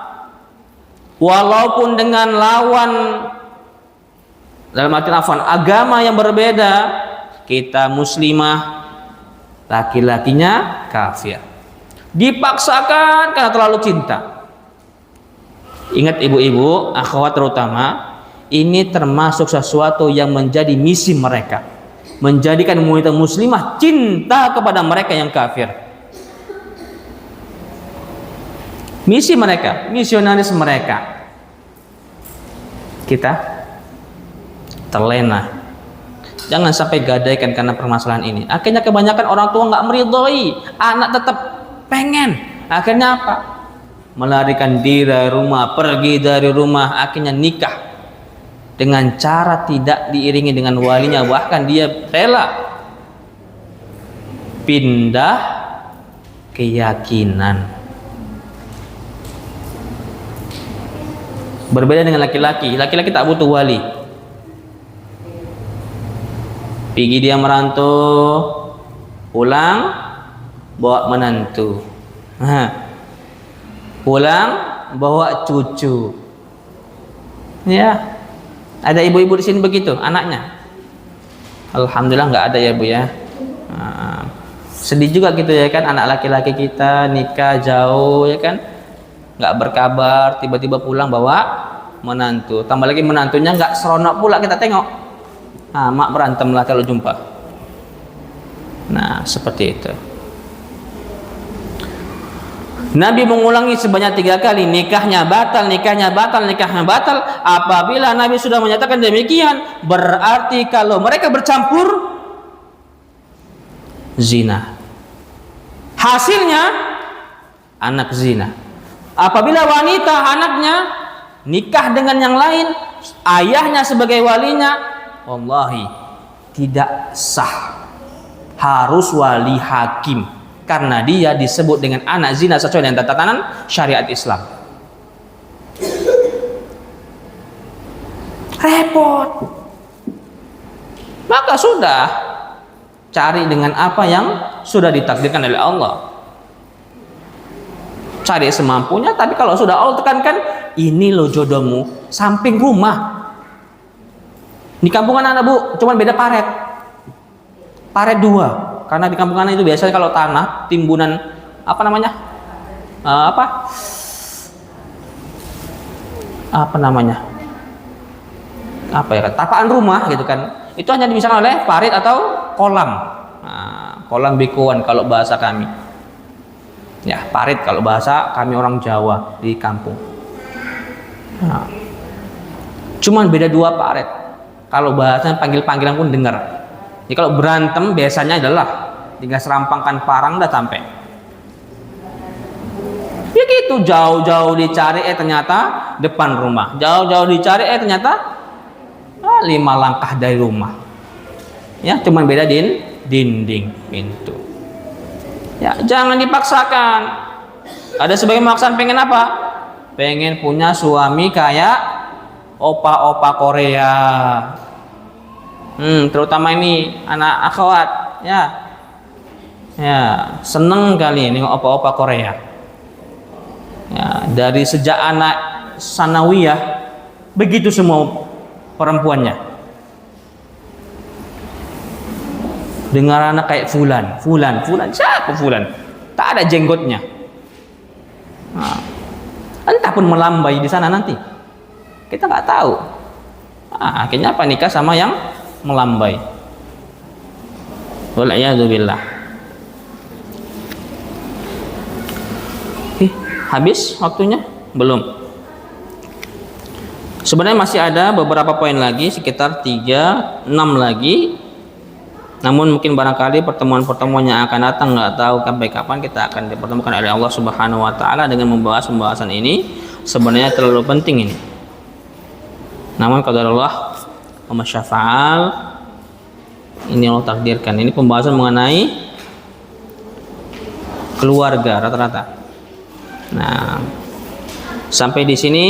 walaupun dengan lawan dalam arti agama yang berbeda, kita muslimah, laki-lakinya kafir, dipaksakan karena terlalu cinta. Ingat ibu-ibu, akhwat terutama, ini termasuk sesuatu yang menjadi misi mereka, menjadikan wanita muslimah cinta kepada mereka yang kafir. Misi mereka, misionaris mereka. Kita terlena. Jangan sampai gadaikan karena permasalahan ini. Akhirnya kebanyakan orang tua nggak meridhoi, anak tetap pengen. Akhirnya apa? Melarikan diri dari rumah, pergi dari rumah, akhirnya nikah dengan cara tidak diiringi dengan walinya, bahkan dia rela pindah keyakinan. Berbeda dengan laki-laki tak butuh wali. Pergi dia merantau, pulang bawa menantu. Pulang bawa cucu. Ya. Ada ibu-ibu di sini begitu anaknya? Alhamdulillah nggak ada ya Bu ya. Sedih juga gitu ya kan, anak laki-laki kita nikah jauh ya kan, nggak berkabar, tiba-tiba pulang bawa menantu. Tambah lagi menantunya nggak seronok pula kita tengok. Mak berantem lah kalau jumpa. Nah seperti itu. Nabi mengulangi sebanyak 3 kali, nikahnya batal, nikahnya batal, nikahnya batal. Apabila Nabi sudah menyatakan demikian, berarti kalau mereka bercampur, zina. Hasilnya anak zina. Apabila wanita anaknya nikah dengan yang lain, ayahnya sebagai walinya, wallahi tidak sah. Harus wali hakim, karena dia disebut dengan anak zina sesuai dengan tatanan syariat Islam. Repot. Maka sudah, cari dengan apa yang sudah ditakdirkan oleh Allah. Cari semampunya, tapi kalau sudah Allah tekankan, ini loh jodohmu, samping rumah. Di kampungan anak Bu, cuman beda paret. Paret 2. Karena di kampungan itu biasanya kalau tanah timbunan apa namanya? Apa ya? Tapaan rumah gitu kan. Itu hanya dipisahkan oleh parit atau kolam. Kolam bekuan kalau bahasa kami. Ya, parit kalau bahasa kami orang Jawa di kampung. Cuman beda 2 parit. Kalau bahasanya panggil-panggilan pun dengar. Jadi kalau berantem biasanya adalah tinggal serampangkan parang udah sampai. Ya gitu, jauh-jauh dicari ternyata depan rumah. Jauh-jauh dicari ternyata 5 langkah dari rumah. Ya, cuman beda dinding pintu. Ya, jangan dipaksakan. Ada sebagian maksaan pengen apa? Pengen punya suami kayak opa-opa Korea. Terutama ini anak akhwat ya seneng kali ini opa-opa Korea ya, dari sejak anak sanawiyah begitu semua perempuannya dengar anak kayak fulan siapa fulan, tak ada jenggotnya. Entah pun melambai di sana nanti, kita nggak tahu. Akhirnya apa, nikah sama yang melambai. Wal'iyadzubillah. Habis waktunya? Belum. Sebenarnya masih ada beberapa poin lagi, sekitar 3-6 lagi. Namun mungkin barangkali pertemuan-pertemuan yang akan datang nggak tahu sampai kapan kita akan dipertemukan oleh Allah Subhanahu wa taala dengan membahas pembahasan ini. Sebenarnya terlalu penting ini. Namun qadarullah wa masyafa'al, ini Allah takdirkan. Ini pembahasan mengenai keluarga rata-rata. Nah, sampai di sini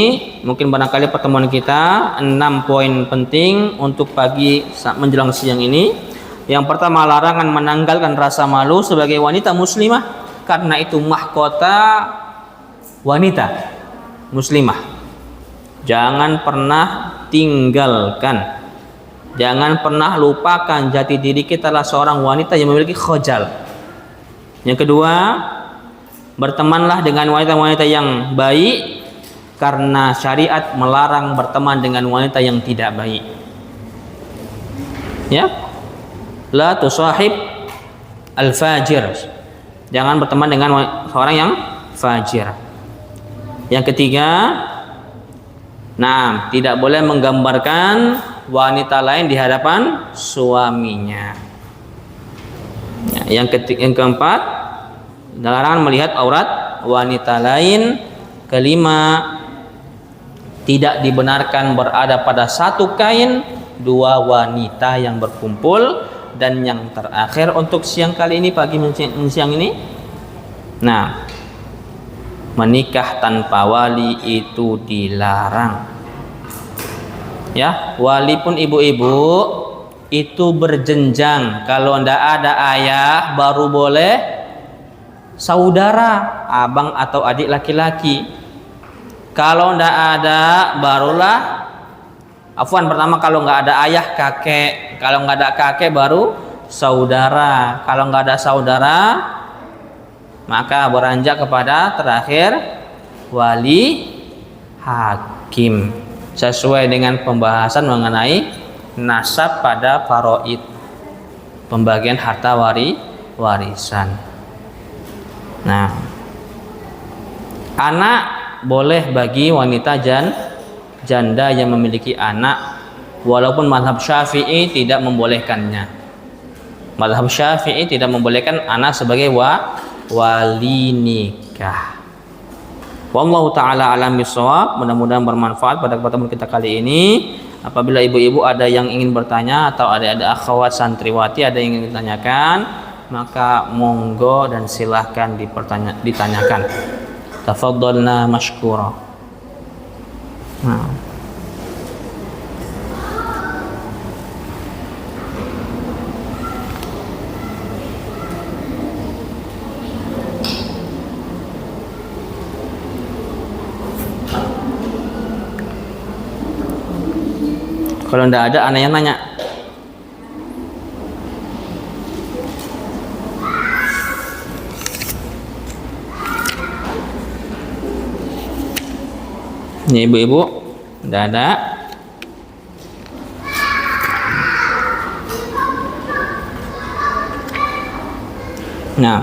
mungkin barangkali pertemuan kita 6 poin penting untuk pagi menjelang siang ini. Yang pertama, larangan menanggalkan rasa malu sebagai wanita muslimah, karena itu mahkota wanita muslimah. Jangan pernah tinggalkan, jangan pernah lupakan jati diri kita adalah seorang wanita yang memiliki khojal. Yang kedua, bertemanlah dengan wanita-wanita yang baik, karena syariat melarang berteman dengan wanita yang tidak baik. Ya, la tusahib al-fajir, jangan berteman dengan seorang yang fajir. Yang ketiga, tidak boleh menggambarkan wanita lain di hadapan suaminya. Yang keempat, larangan melihat aurat wanita lain. Kelima, tidak dibenarkan berada pada satu kain 2 wanita yang berkumpul. Dan yang terakhir untuk siang kali ini, pagi siang ini, menikah tanpa wali itu dilarang. Ya, wali pun ibu-ibu itu berjenjang. Kalau ndak ada ayah baru boleh saudara, abang atau adik laki-laki. Kalau ndak ada barulah pertama kalau nggak ada ayah kakek, kalau nggak ada kakek baru saudara. Kalau nggak ada saudara maka beranjak kepada terakhir wali hakim sesuai dengan pembahasan mengenai nasab pada faraid, pembagian harta warisan. Nah, anak boleh bagi wanita janda yang memiliki anak, walaupun mazhab Syafi'i tidak membolehkannya. Mazhab Syafi'i tidak membolehkan anak sebagai wali nikah. Wallahu taala alam bisawab. Mudah-mudahan bermanfaat pada pertemuan kita kali ini. Apabila ibu-ibu ada yang ingin bertanya atau ada akhwat santriwati ada yang ingin ditanyakan, maka monggo dan silahkan ditanyakan. Tafadhalna mashkura. Nah. Kalau ndak ada, anak yang nanya. Ini ibu-ibu, ndak ada. Nah,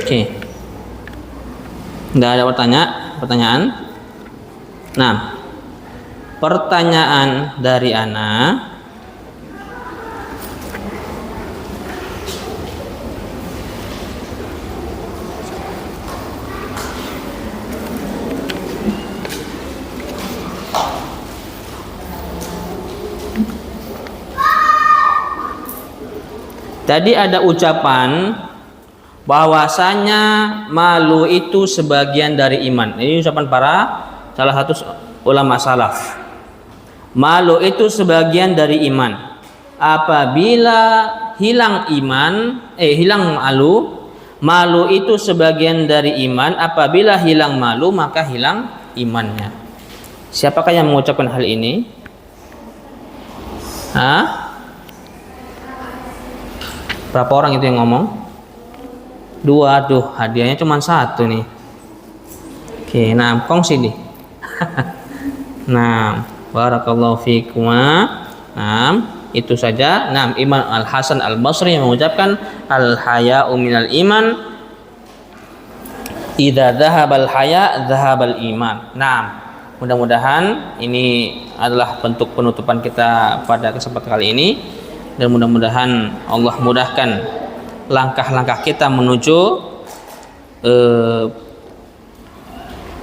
oke. Ndak ada pertanyaan. Nah, pertanyaan dari Ana, tadi ada ucapan bahwasanya malu itu sebagian dari iman. Ini ucapan salah satu ulama salaf. Malu itu sebagian dari iman. Apabila hilang hilang malu itu sebagian dari iman. Apabila hilang malu maka hilang imannya. Siapakah yang mengucapkan hal ini? Berapa orang itu yang ngomong? 2. Aduh, hadiahnya cuma 1 nih. Oke, nah kongsi nih. Nah, barakallahu fikum. Nah, itu saja. Nah, Imam Al-Hasan Al-Basri yang mengucapkan al-haya'u minal iman. Idza dhahabal haya' dhahabal iman. Nah, mudah-mudahan ini adalah bentuk penutupan kita pada kesempatan kali ini, dan mudah-mudahan Allah mudahkan langkah-langkah kita menuju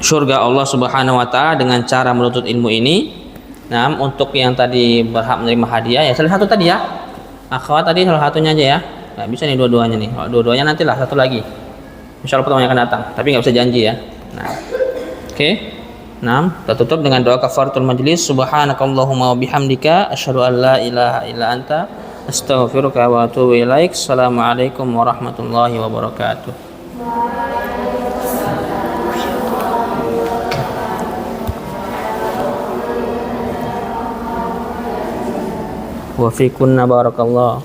surga Allah Subhanahu wa taala dengan cara menuntut ilmu ini. Nah, untuk yang tadi berhak menerima hadiah ya salah satu tadi ya. Akhwat tadi salah satunya aja ya. Enggak bisa nih dua-duanya nih. Kalau dua-duanya nantilah satu lagi. Insyaallah pertemuan yang akan datang, tapi enggak bisa janji ya. Nah. Oke. Nah, kita tutup dengan doa kafaratul majlis. Subhanakallahumma wa bihamdika asyhadu an la ilaha illa anta astaghfiruka wa atubu ilaik. Assalamualaikum warahmatullahi wabarakatuh. Wa fikunna barakallah.